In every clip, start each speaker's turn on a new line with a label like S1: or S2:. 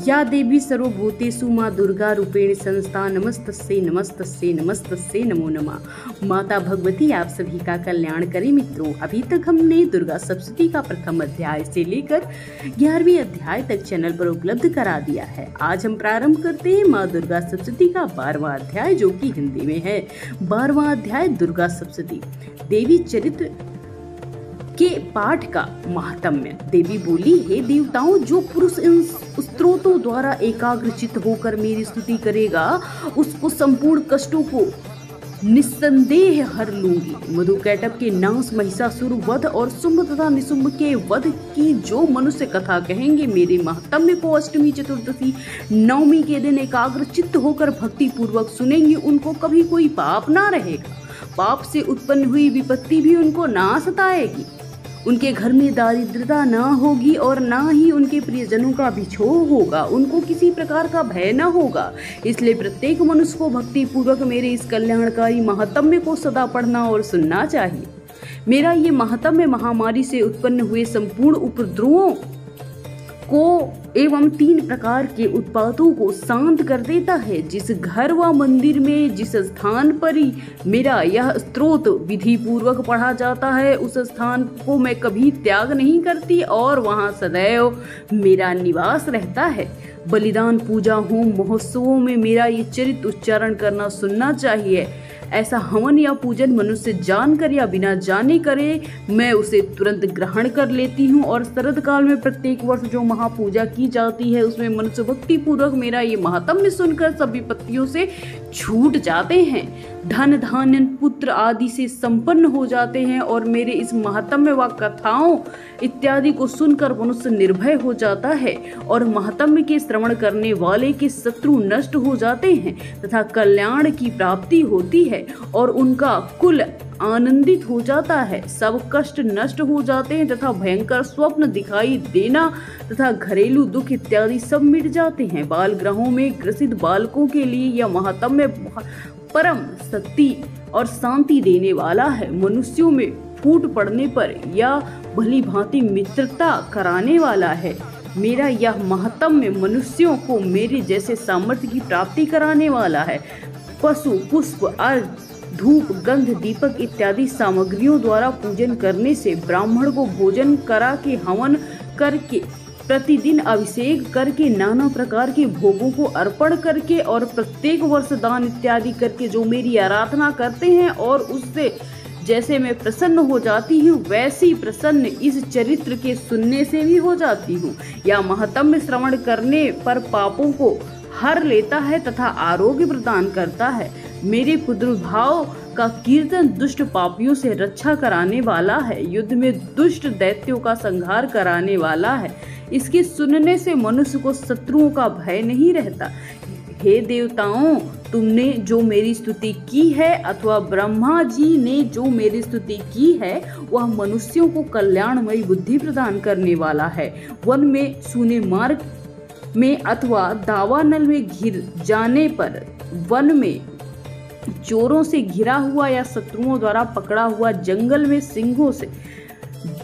S1: या देवी सर्वभूतेषु माँ दुर्गा रूपेण संस्था नमस्तस्यै नमस्तस्यै नमस्तस्यै नमो नमः। माता भगवती आप सभी का कल्याण करे। मित्रों, अभी तक हमने दुर्गा सप्तशती का प्रथम अध्याय से लेकर 11वें अध्याय तक चैनल पर उपलब्ध करा दिया है। आज हम प्रारंभ करते हैं माँ दुर्गा सप्तशती का 12वां अध्याय, जो कि हिंदी में है। 12वां अध्याय दुर्गा सप्तशती देवी चरित्र के पाठ का महात्म्य। देवी बोली, हे देवताओं, जो पुरुष इन स्तोत्रों द्वारा एकाग्रचित्त होकर मेरी स्तुति करेगा उसको संपूर्ण कष्टों को निस्संदेह हर लूंगी। मधुकैटभ के नाश, महिषासुर वध और शुंभ तथा निशुंभ के वध की जो मनुष्य कथा कहेंगे, मेरे महात्म्य को अष्टमी, चतुर्दशी, नवमी के दिन एकाग्रचित्त होकर भक्ति पूर्वक सुनेंगे, उनको कभी कोई पाप ना रहेगा। पाप से उत्पन्न हुई विपत्ति भी उनको ना सताएगी। उनके घर में दारिद्रता ना होगी और ना ही उनके प्रियजनों का बिछोह होगा। उनको किसी प्रकार का भय न होगा। इसलिए प्रत्येक मनुष्य को भक्ति पूर्वक मेरे इस कल्याणकारी महात्म्य को सदा पढ़ना और सुनना चाहिए। मेरा ये महात्म्य महामारी से उत्पन्न हुए संपूर्ण उपद्रवों को एवं 3 प्रकार के उत्पातों को शांत कर देता है। जिस घर व मंदिर में, जिस स्थान पर ही मेरा यह स्तोत्र विधि पूर्वक पढ़ा जाता है, उस स्थान को मैं कभी त्याग नहीं करती और वहाँ सदैव मेरा निवास रहता है। बलिदान, पूजा, होम, महोत्सवों में मेरा ये चरित्र उच्चारण करना सुनना चाहिए। ऐसा हवन या पूजन मनुष्य जानकर या बिना जाने करे, मैं उसे तुरंत ग्रहण कर लेती हूँ। और शरद काल में प्रत्येक वर्ष जो महापूजा की जाती है, उसमें मनुष्य भक्ति पूर्वक मेरा ये महात्म्य सुनकर सब विपत्तियों से छूट जाते हैं, धन धान्य पुत्र आदि से संपन्न हो जाते हैं और मेरे इस महात्म्य व कथाओं इत्यादि को सुनकर मनुष्य निर्भय हो जाता है और महात्म्य के श्रवण करने वाले के शत्रु नष्ट हो जाते हैं तथा कल्याण की प्राप्ति होती है और उनका कुल आनंदित हो जाता है। सब कष्ट नष्ट हो जाते हैं तथा भयंकर स्वप्न दिखाई देना तथा घरेलू दुख इत्यादि सब मिट जाते हैं। बाल ग्रहों में ग्रसित बालकों के लिए यह महात्म्य परम शक्ति और शांति देने वाला है। मनुष्यों में फूट पड़ने पर या भली भांति मित्रता कराने वाला है। मेरा यह महात्म्य मनुष्यों को मेरे जैसे सामर्थ्य की प्राप्ति कराने वाला है। पशु, पुष्प, अर्घ, धूप, गंध, दीपक इत्यादि सामग्रियों द्वारा पूजन करने से, ब्राह्मण को भोजन करा के, हवन करके, प्रतिदिन अभिषेक करके, नाना प्रकार के भोगों को अर्पण करके और प्रत्येक वर्ष दान इत्यादि करके जो मेरी आराधना करते हैं और उससे जैसे मैं प्रसन्न हो जाती हूँ, वैसी प्रसन्न इस चरित्र के सुनने से भी हो जाती हूँ। या महात्म्य श्रवण करने पर पापों को हर लेता है तथा आरोग्य प्रदान करता है। मेरे पुत्रभाव का कीर्तन दुष्ट पापियों से रक्षा कराने वाला है, युद्ध में दुष्ट दैत्यों का संहार कराने वाला है। इसके सुनने से मनुष्य को शत्रुओं का भय नहीं रहता। हे देवताओं, तुमने जो मेरी स्तुति की है अथवा ब्रह्मा जी ने जो मेरी स्तुति की है, वह मनुष्यों को कल्याणमयी बुद्धि प्रदान करने वाला है। वन में, सूने मार्ग में अथवा दावानल में घिर जाने पर, वन में चोरों से घिरा हुआ या शत्रुओं द्वारा पकड़ा हुआ, जंगल में सिंहों से,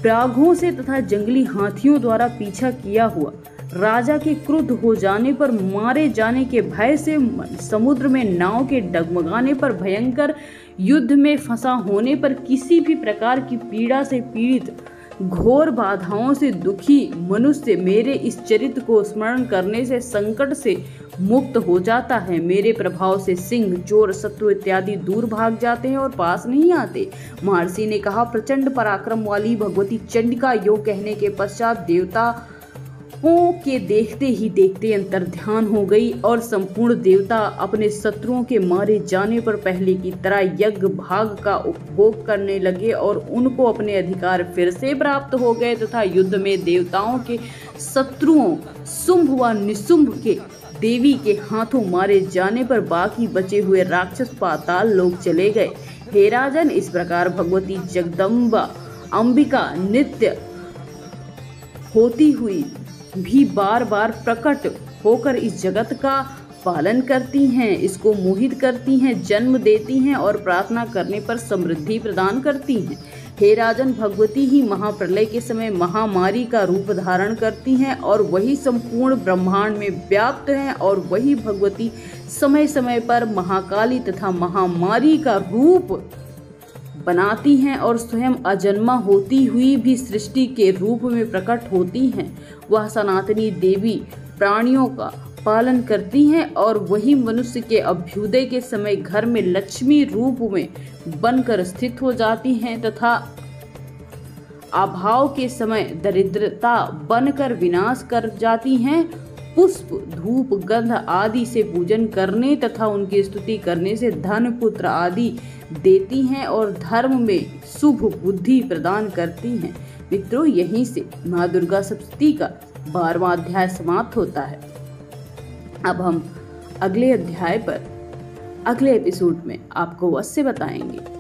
S1: बाघों से तथा जंगली हाथियों द्वारा पीछा किया हुआ, राजा के क्रुद्ध हो जाने पर, मारे जाने के भय से, समुद्र में नाव के डगमगाने पर, भयंकर युद्ध में फंसा होने पर, किसी भी प्रकार की पीड़ा से पीड़ित, घोर बाधाओं से दुखी मनुष्य मेरे इस चरित्र को स्मरण करने से संकट से मुक्त हो जाता है। मेरे प्रभाव से सिंह, चोर, शत्रु इत्यादि दूर भाग जाते हैं और पास नहीं आते। महर्षि ने कहा, प्रचंड पराक्रम वाली भगवती चंडिका योग कहने के पश्चात देवताओं के देखते ही देखते अंतर्ध्यान हो गई और संपूर्ण देवता अपने शत्रुओं के मारे जाने पर पहले की तरह यज्ञ भाग का उपभोग करने लगे और उनको अपने अधिकार फिर से प्राप्त हो गए तथा युद्ध में देवताओं के शत्रुओं शुंभ व निशुंभ के देवी के हाथों मारे जाने पर बाकी बचे हुए राक्षस पाताल लोक चले गए। हे राजन, इस प्रकार भगवती जगदम्बा अंबिका नित्य होती हुई भी बार बार प्रकट होकर इस जगत का पालन करती हैं, इसको मोहित करती हैं, जन्म देती हैं और प्रार्थना करने पर समृद्धि प्रदान करती हैं। हे राजन, भगवती ही महाप्रलय के समय महामारी का रूप धारण करती हैं और वही संपूर्ण ब्रह्मांड में व्याप्त हैं, और वही भगवती समय समय पर महाकाली तथा महामारी का रूप बनाती हैं और स्वयं अजन्मा होती हुई भी सृष्टि के रूप में प्रकट होती हैं। वह सनातनी देवी प्राणियों का पालन करती हैं और वही मनुष्य के अभ्युदय के समय घर में लक्ष्मी रूप में बनकर स्थित हो जाती हैं तथा अभाव के समय दरिद्रता बनकर विनाश कर जाती हैं। पुष्प, धूप, गंध आदि से पूजन करने तथा उनकी स्तुति करने से धन, पुत्र आदि देती हैं और धर्म में शुभ बुद्धि प्रदान करती हैं। मित्रों, यहीं से माँ दुर्गा सप्तशती का 12वां अध्याय समाप्त होता है। अब हम अगले अध्याय पर अगले एपिसोड में आपको अवश्य बताएंगे।